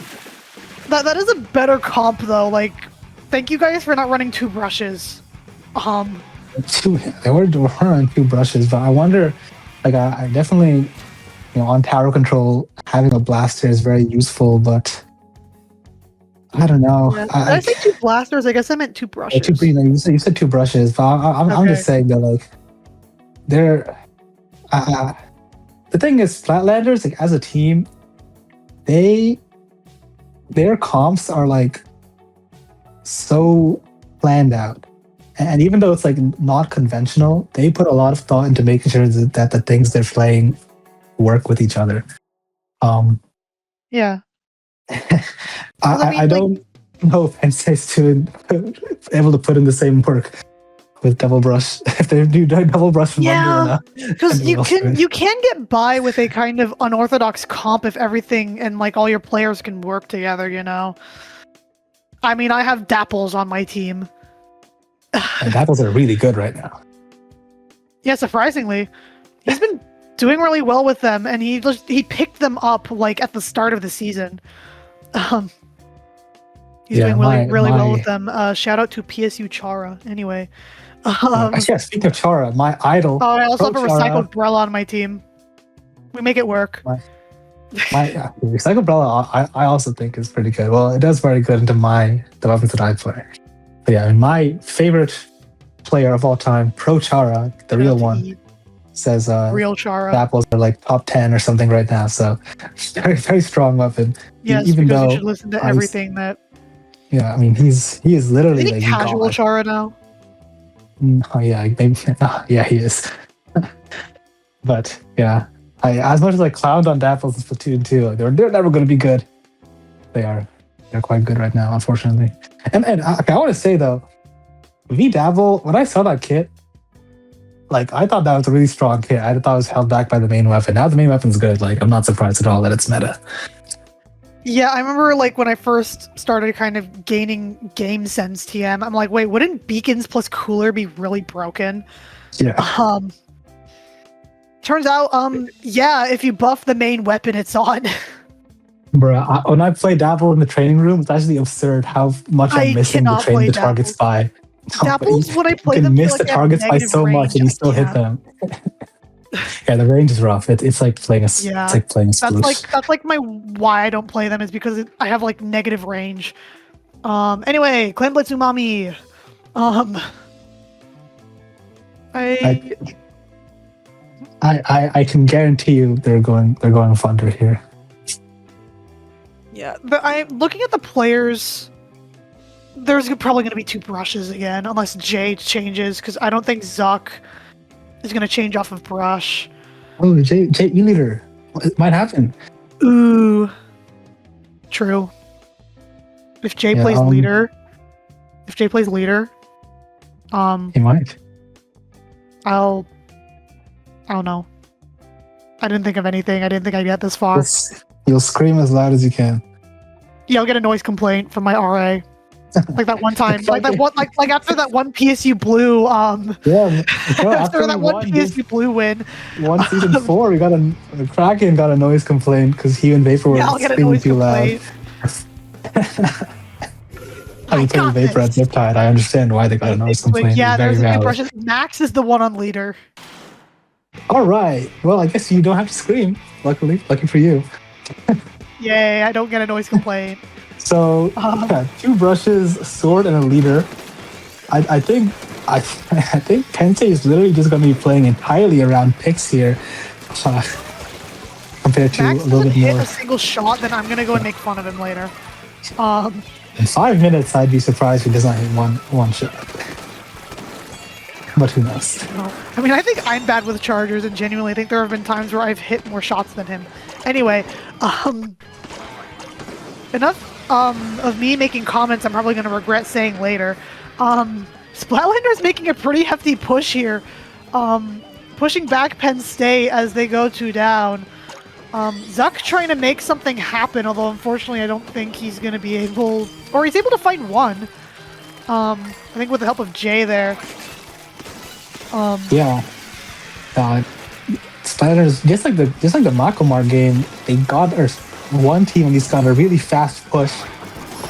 That is a better comp though. Like, thank you guys for not running 2 brushes. They were running 2 brushes, but I wonder, like, I definitely, on tower control, having a blaster is very useful, but I don't know. Yeah, did I say 2 blasters? I guess I meant 2 brushes. You said 2 brushes, but I'm just saying that, like, they're the thing is, Splatlanders, like, as a team, their comps are like so planned out, and even though it's like not conventional, they put a lot of thought into making sure that the things they're playing work with each other. Yeah. I don't. no Penn State's able to put in the same work with Double Brush. If they do Double Brush from Monday Yeah, enough, because you can get by with a kind of unorthodox comp if everything and like all your players can work together. You know, I mean, I have Dapples on my team. And Dapples are really good right now. Yeah, surprisingly, he's been doing really well with them, and he picked them up like at the start of the season. He's doing really well with them. Shout out to PSU Chara. Anyway, yeah. Speaking of Chara, my idol. oh, I also have a Chara, recycled Brella on my team. We make it work. My recycled Brella, I also think is pretty good. Well, it does very good into the weapons that I play. But yeah, my favorite player of all time, Pro Chara, the real one, says real Chara apples are like top 10 or something right now. So very, very strong weapon. Yes, even because though you should listen to everything that. Yeah, I mean he is literally like casual God. Chara now. Oh yeah, maybe. Yeah, he is. But yeah, as much as I clowned on Dapples in Splatoon 2, like, they're never going to be good. They're quite good right now, unfortunately. And I want to say though, V-Dabble, when I saw that kit, like I thought that was a really strong kit. I thought it was held back by the main weapon. Now the main weapon's good. Like I'm not surprised at all that it's meta. Yeah, I remember like when I first started kind of gaining game sense TM, I'm like, wait, wouldn't beacons plus cooler be really broken? Yeah. Turns out, yeah, if you buff the main weapon, it's on. Bruh, when I play Dabble in the training room, it's actually absurd how much I'm missing the targets by. Dapples, when I play them, you can miss the targets by so much and you still hit them. Yeah, the range is rough. It's like playing a it's like playing a spruce. That's like why I don't play them is because I have like negative range. Anyway, Clan Blitz Umami. I can guarantee you they're going Thunder here. Yeah, but I'm looking at the players. There's probably going to be 2 brushes again, unless Jay changes, because I don't think Zuck is going to change off of brush. Oh, Jay E-leader. It might happen. Ooh. True. If Jay plays leader. He might. I don't know. I didn't think of anything. I didn't think I'd get this far. You'll scream as loud as you can. Yeah, I'll get a noise complaint from my RA. Like that one time, like after that one PSU Blue, after that one PSU Blue win, season 4, we got a Kraken got a noise complaint because he and Vapor were screaming too loud. I played Vapor at Ziptide. I understand why they got a noise complaint. Yeah, there's a few brushes. Max is the one on leader. All right. Well, I guess you don't have to scream. Lucky for you. Yay! I don't get a noise complaint. So, 2 brushes, a sword, and a leader. I think Penn State is literally just going to be playing entirely around picks here, compared to Max a little bit more. Hit a single shot, then I'm going to go and make fun of him later. In 5 minutes, I'd be surprised if he does not hit one shot. But who knows? I mean, I think I'm bad with chargers, and genuinely think there have been times where I've hit more shots than him. Anyway, enough of me making comments I'm probably going to regret saying later. Splatlanders making a pretty hefty push here. Pushing back Penn State as they go 2 down. Zuck trying to make something happen, although unfortunately I don't think he's going to be able... Or he's able to find one. I think with the help of Jay there. Splatlanders, just like the Makomar game, they got one team at least got a really fast push.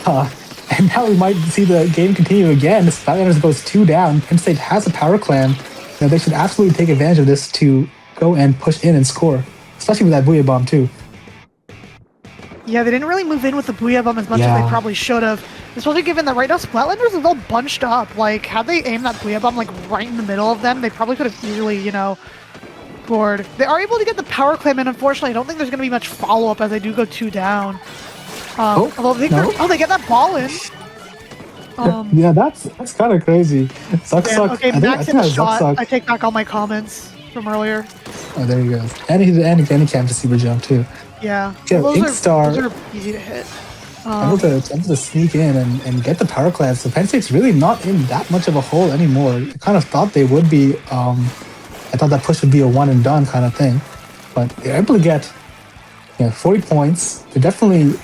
And now we might see the game continue again. Splatlanders goes 2 down. Penn State has a power clan. Now they should absolutely take advantage of this to go and push in and score. Especially with that Booyah Bomb too. Yeah, they didn't really move in with the Booyah Bomb as much as they probably should have. Especially given that right now Splatlanders is all bunched up. Like, had they aimed that Booyah Bomb like right in the middle of them, they probably could have easily, scored. They are able to get the power claim, and unfortunately I don't think there's going to be much follow-up as they do go 2 down. Although they get that ball in. Yeah, that's kind of crazy. Suck. Okay, Max hit a shot. I take back all my comments from earlier. Oh, there he goes. And he can't just super jump too. Yeah. Those are easy to hit. able to sneak in and get the power clamp. So Penn State's really not in that much of a hole anymore. I kind of thought they would be. I thought that push would be a one and done kind of thing, but they're able to get 40 points. They're definitely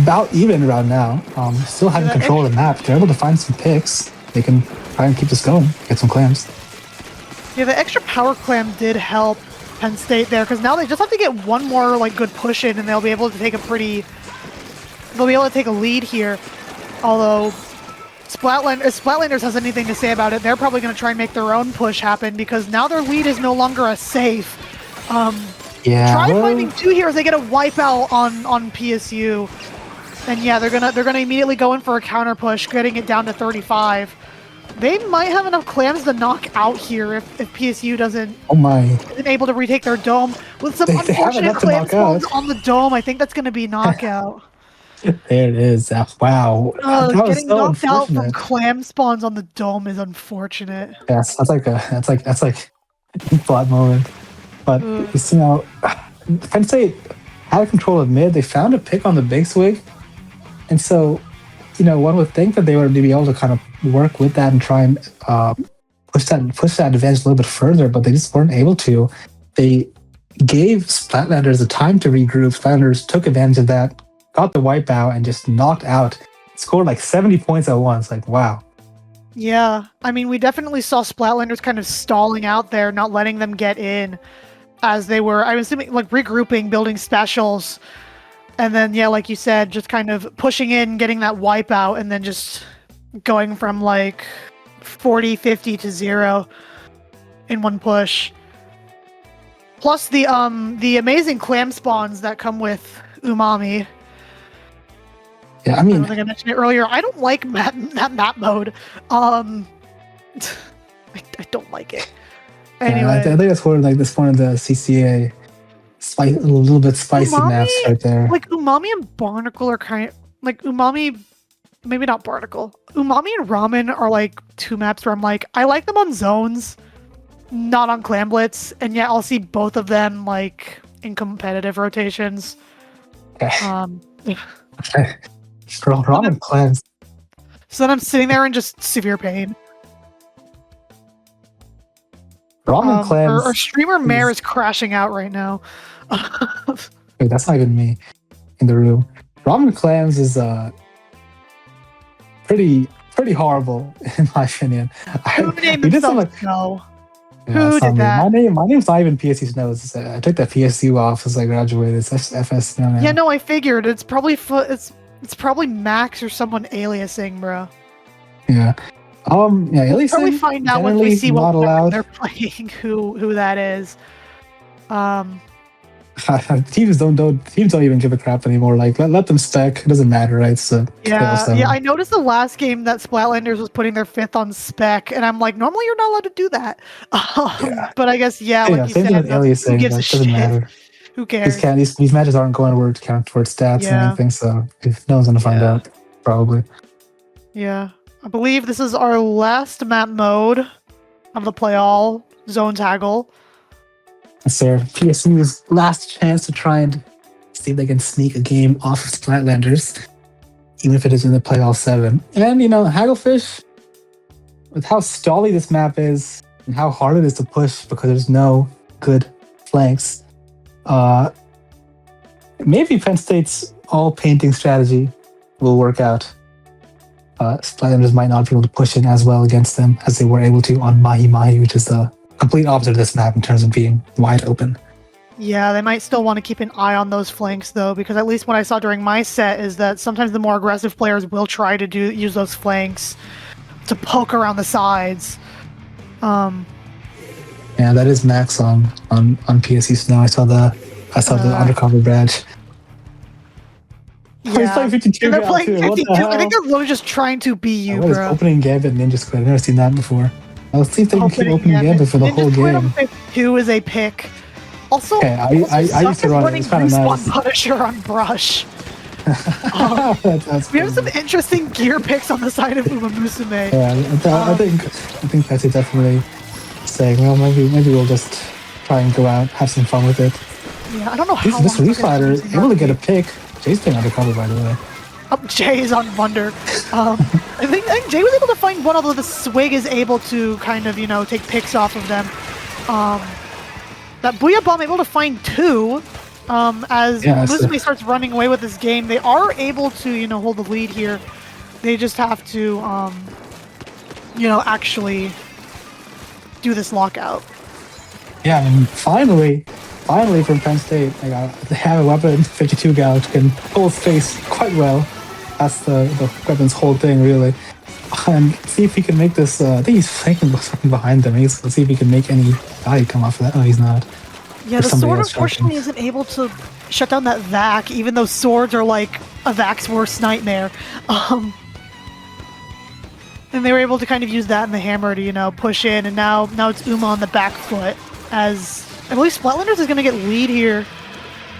about even around now. Still having control of the map. They're able to find some picks. They can try and keep this going, get some clams. Yeah, the extra power clam did help Penn State there, because now they just have to get one more like good push in, and they'll be able to take a lead here. Although if Splatlanders has anything to say about it, they're probably going to try and make their own push happen, because now their lead is no longer as safe. Try finding 2 here as they get a wipeout on PSU, and yeah, they're gonna immediately go in for a counter push, getting it down to 35. They might have enough clams to knock out here if PSU isn't able to retake their dome with some unfortunate clam spawns on the dome. I think that's going to be knockout. There it is. Wow. Getting so knocked out from clam spawns on the dome is unfortunate. Yes, that's like a flat moment. But Penn State had control of mid. They found a pick on the big swig, and so one would think that they would be able to kind of work with that and try and push that advantage a little bit further, but they just weren't able to. They gave Splatlanders the time to regroup. Splatlanders took advantage of that, got the wipeout, and just knocked out. Scored like 70 points at once. Like, wow. Yeah, I mean, we definitely saw Splatlanders kind of stalling out there, not letting them get in, as they were, I'm assuming, like regrouping, building specials. And then, yeah, like you said, just kind of pushing in, getting that wipeout, and then just going from like 40, 50 to 0 in one push. Plus the amazing clam spawns that come with Umami. Yeah, I mean, I don't think I mentioned it earlier. I don't like map mode. I don't like it. Anyway, yeah, I think that's one of the CCA. A little bit spicy maps right there. Like Umami and Barnacle are kind of like Umami, maybe not Barnacle. Umami and Ramen are like 2 maps where I'm like, I like them on zones, not on Clam Blitz, and yet I'll see both of them like in competitive rotations. Ramen clams. So then I'm sitting there in just severe pain. Ramen clams. Our streamer Mare is crashing out right now. Wait, that's not even me in the room. Ramen clams is pretty horrible in my opinion. Who named himself Snow? Who did that? My name's not even PSU Snow. I took that PSU off as I graduated. It's FS Snow now. Yeah, no, I figured it's probably it's probably Max or someone aliasing, bro. Yeah. Aliasing. We'll probably find out when we see what they're playing. Who that is. Teams don't even give a crap anymore. Like let them spec. It doesn't matter, right? So yeah. I noticed the last game that Splatlanders was putting their 5th on spec, and I'm like, normally you're not allowed to do that. But I guess like you said, aliasing, who gives a shit? Matter. Who cares? These matches aren't going to count towards stats and anything, so no one's gonna find out probably. Yeah, I believe this is our last map mode of the play all zone taggle. It's their PSU's last chance to try and see if they can sneak a game off of Splatlanders, even if it is in the play all 7. And Hagglefish, with how stally this map is and how hard it is to push because there's no good flanks, maybe Penn State's all painting strategy will work out. Splatlanders might not be able to push in as well against them as they were able to on Mahi Mahi, which is the complete opposite of this map in terms of being wide open. Yeah, they might still want to keep an eye on those flanks though, because at least what I saw during my set is that sometimes the more aggressive players will try to use those flanks to poke around the sides. Yeah, that is Max on PSU Snow. I saw the undercover badge. Yeah, they're playing 52. I think they're literally just trying to be you, bro. What is opening Gambit Ninja Squid? I've never seen that before. Let's see if they can keep opening Gambit for the whole game. 2 is a pick. Also, I used to run it. It's kind of nice. Punisher on Brush. We have some interesting gear picks on the side of UmaMusume. Yeah, I think that's definitely saying, well, maybe we'll just try and go out, have some fun with it. Yeah, I don't know how this Reef Fighter able to get a pick. Jay's playing undercover, by the way. Jay is on Wonder. I think Jay was able to find one, although the Swig is able to kind of, take picks off of them. That Booyah Bomb able to find 2. As Musume starts running away with this game, they are able to, hold the lead here. They just have to, actually do this lockout. Yeah, and finally from Penn State, they have a weapon, 52 gal, which can hold space quite well. That's the weapon's whole thing, really. And see if he can make this. I think he's flanking something behind them. Let's see if he can make any value come off of that. Oh, he's not. Yeah, the sword unfortunately isn't able to shut down that vac, even though swords are like a vac's worst nightmare. And they were able to kind of use that and the hammer to, push in, and now it's Uma on the back foot, as I believe Splatlanders is going to get lead here.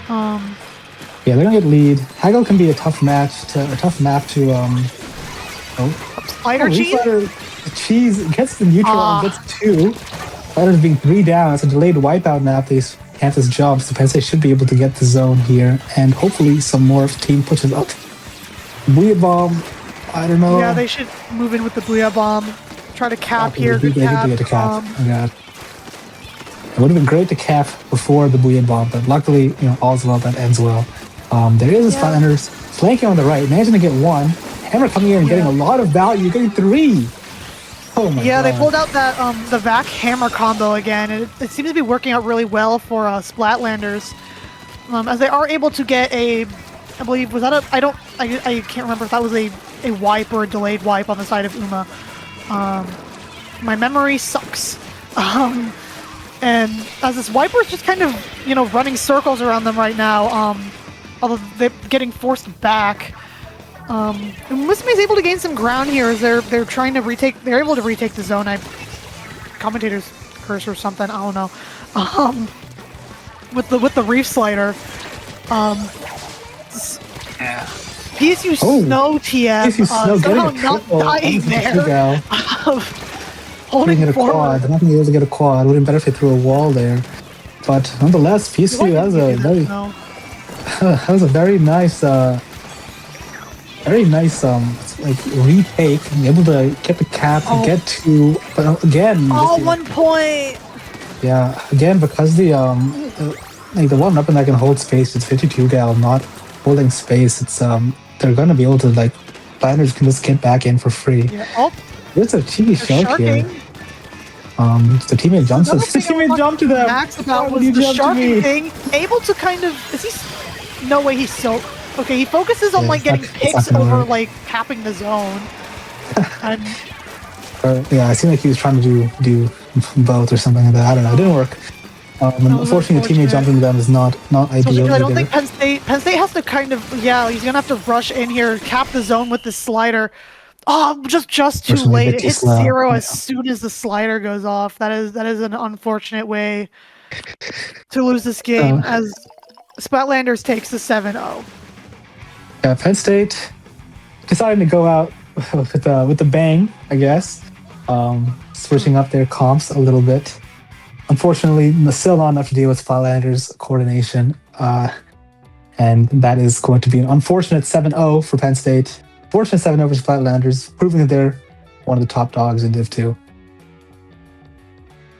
Yeah, they're going to get lead. Haggle can be a tough map to Spider cheese? Cheese gets the neutral and gets 2. Spiders being 3 down. It's a delayed wipeout map. These Kansas jumps. The Penn State should be able to get the zone here, and hopefully some more team pushes up. Booyah Bomb. I don't know. Yeah, they should move in with the Booyah Bomb. Try to cap here. Good cap. Oh god. It would have been great to cap before the Booyah Bomb, but luckily, all's well that ends well. There is a Splatlanders flanking on the right, managing to get 1. Hammer coming in and getting a lot of value, getting 3. Oh my god. Yeah, they pulled out that the Vac Hammer combo again, and it seems to be working out really well for Splatlanders, as they are able to get a, I believe, was that a, I can't remember if that was a wipe or a delayed wipe on the side of Uma. My memory sucks. And as this wiper is just kind of, running circles around them right now, although they're getting forced back. And Musume is able to gain some ground here as they're trying to retake. They're able to retake the zone. Commentators curse or something. I don't know. With the reef slider. PSU Snow TF. PSU Snow somehow getting a not dying there. Holding get a quad. They're not going to be able to get a quad. It would have been better if they threw a wall there. But nonetheless, PSU has a very that was a very nice retake, and able to get the cap and get to, but again. 1 point. Yeah, again, because the one weapon that can hold space is 52 gal, not holding space. It's they're gonna be able to Planners can just get back in for free. Yeah. There's a cheeky shark here. The teammate jumps. The teammate jumped to them. Max about was the sharking thing. Able to kind of no way he's so. Okay, he focuses on getting picks over capping the zone. And it seemed like he was trying to do both or something like that. I don't know. It didn't work. Unfortunately, the teammate jumping to them is not ideal. I don't think Penn State has to kind of he's gonna have to rush in here, cap the zone with the slider. Oh, just too late. It hits 0 as soon as the slider goes off. That is an unfortunate way to lose this game, as Splatlanders takes the 7-0. Yeah, Penn State decided to go out with a bang, I guess. Switching up their comps a little bit. Unfortunately, still not enough to deal with Splatlanders' coordination. And that is going to be an unfortunate 7-0 for Penn State. Fortunate 7-0 for Splatlanders, proving that they're one of the top dogs in Div 2.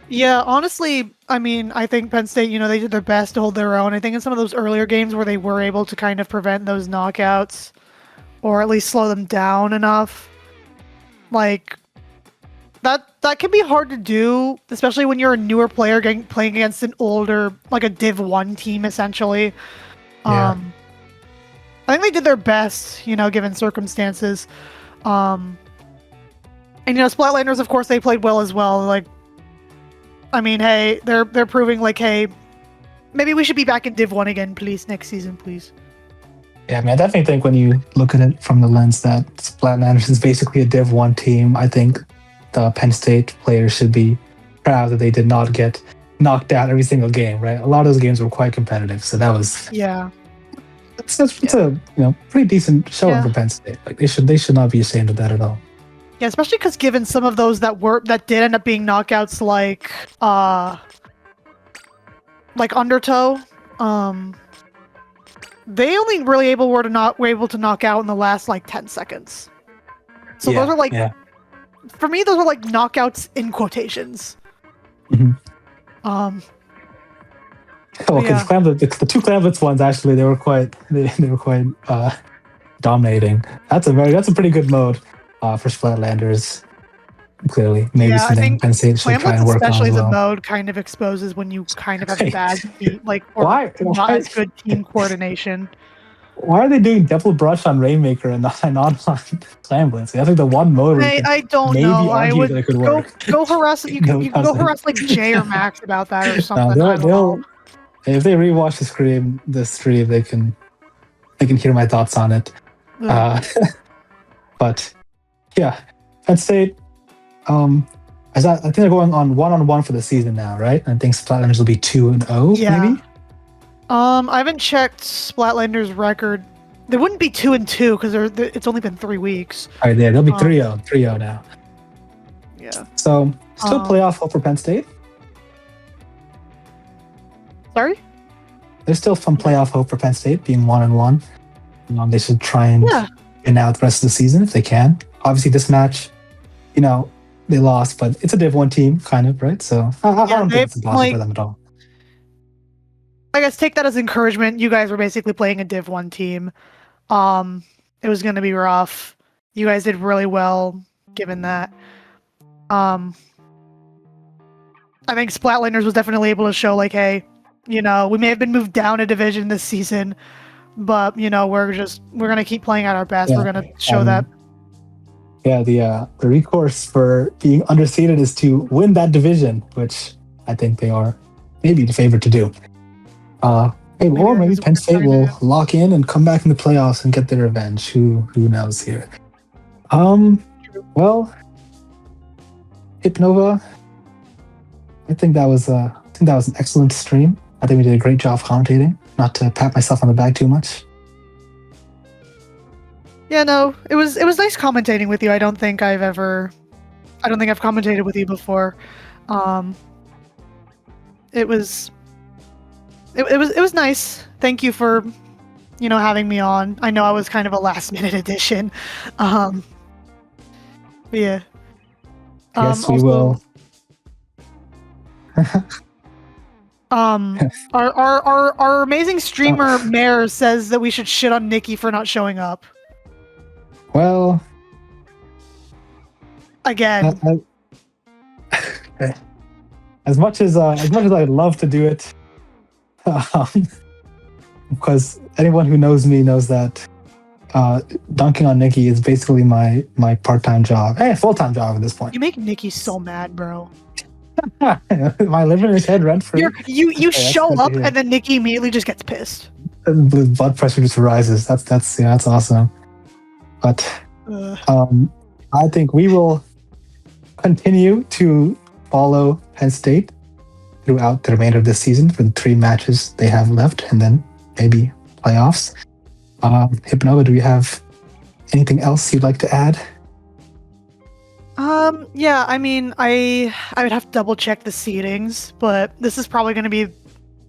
Yeah, honestly, I think Penn State, they did their best to hold their own. I think in some of those earlier games where they were able to kind of prevent those knockouts, or at least slow them down enough, that can be hard to do, especially when you're a newer player playing against an older, a Div 1 team, essentially. Yeah. I think they did their best, given circumstances. And Splatlanders, of course, they played well as well. Hey, they're proving hey, maybe we should be back in Div 1 again, please, next season, please. Yeah, I definitely think when you look at it from the lens that Splatlanders is basically a Div 1 team, I think the Penn State players should be proud that they did not get knocked out every single game, right? A lot of those games were quite competitive, so that was... Yeah. It's a pretty decent showing for Penn State. They should not be ashamed of that at all. Yeah, especially because given some of those that did end up being knockouts, like Undertow, they only really were able to knock out in the last like 10 seconds. So Yeah, those are like, yeah. for me, those are like knockouts in quotations. Mhm. Um, Oh, okay, yeah. the two Clamblitz ones actually they were quite dominating. That's a pretty good mode for Splatlanders. Clearly, maybe Yeah, I something think Penn State should try Clamblitz, and work on especially as as a well. mode, kind of exposes when you kind of have Right. bad team, like, or Why not why as good team coordination. why are they doing Double Brush on Rainmaker and not on Clamblitz? I think the one mode where you could I don't maybe know. I argue that would it could go work. harass. No, You can go doesn't. harass like Jay or Max about that or No, something. I don't know. if they rewatch the stream, they can hear my thoughts on it. Ugh. But yeah, Penn State. I think they're going on 1-on-1 for the season now, right? I think Splatlanders will be 2-0, Yeah. maybe. I haven't checked Splatlanders' record. They wouldn't be 2-2 because it's only been 3 weeks. All right, yeah, they'll be 3-0 now. Yeah. So still playoff hope for Penn State. Sorry. There's still some playoff hope for Penn State being 1-1. They should try and win out the rest of the season if they can. Obviously, this match, they lost, but it's a Div 1 team, kind of, right? So I don't think it's impossible for them at all. I guess take that as encouragement. You guys were basically playing a Div 1 team. It was going to be rough. You guys did really well, given that. I think Splatlanders was definitely able to show, like, hey, we may have been moved down a division this season, but we're going to keep playing at our best. Yeah, we're going to show that. Yeah, the recourse for being underseeded is to win that division, which I think they are maybe the favorite to do. Maybe Penn State will lock in and come back in the playoffs and get their revenge. Who knows here? Well, Hypnova, I think that was an excellent stream. I think we did a great job commentating. Not to pat myself on the back too much. Yeah, no, it was nice commentating with you. I don't think I've commentated with you before. It was nice. Thank you for, having me on. I know I was kind of a last minute addition. Yeah. Yes, we will. Our amazing streamer Mare says that we should shit on Nikki for not showing up. Well, again, as much as I'd love to do it, because anyone who knows me knows that dunking on Nikki is basically my part-time job, full-time job at this point. You make Nikki so mad, bro. My living in his head rent free. You show up and then Nikki immediately just gets pissed. And the blood pressure just rises. That's awesome. But I think we will continue to follow Penn State throughout the remainder of this season for the 3 matches they have left, and then maybe playoffs. Hypnova, do you have anything else you'd like to add? Yeah, I mean, I would have to double check the seedings, but this is probably going to be,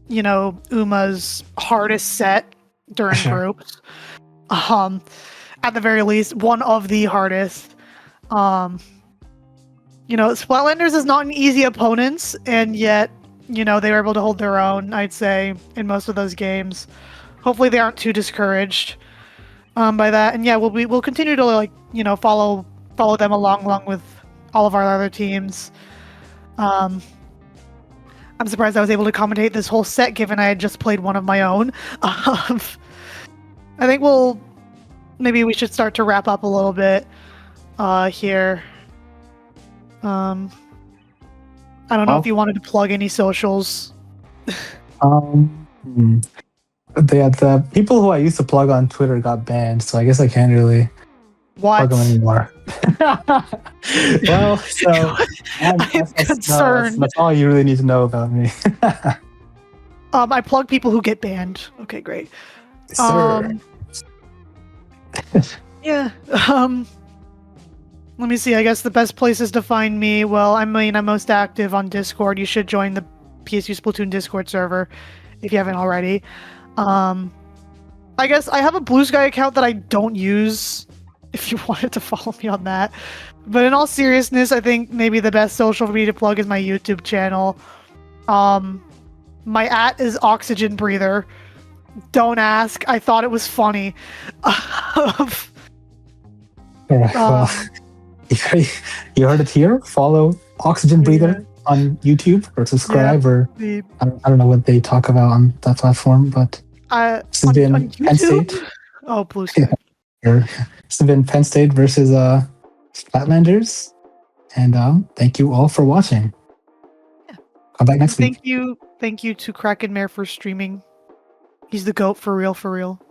Uma's hardest set during groups. At the very least, one of the hardest. Splatlanders is not an easy opponent, and yet, they were able to hold their own, I'd say, in most of those games. Hopefully they aren't too discouraged by that. And yeah, we'll continue to follow them along with all of our other teams. I'm surprised I was able to commentate this whole set given I had just played one of my own. I think maybe we should start to wrap up a little bit here. I don't know if you wanted to plug any socials. The people who I used to plug on Twitter got banned, so I guess I can't really plug them anymore. Well, so I'm concerned. That's all you really need to know about me. I plug people who get banned. Okay, great. Sir. Yeah. Let me see. I guess the best places to find me. Well, I'm most active on Discord. You should join the PSU Splatoon Discord server if you haven't already. I guess I have a Blue Sky account that I don't use. If you wanted to follow me on that, but in all seriousness, I think maybe the best social media plug is my YouTube channel. My @ is Oxygen Breather. Don't ask. I thought it was funny. All right. Well, you heard it here. Follow Oxygen Breather on YouTube or subscribe or I don't know what they talk about on that platform, but this has been Penn State. Oh, Blue Sky. This has been Penn State versus Splatlanders, and thank you all for watching. Come back next week. Thank you to Krakenmare for streaming. He's the GOAT for real, for real.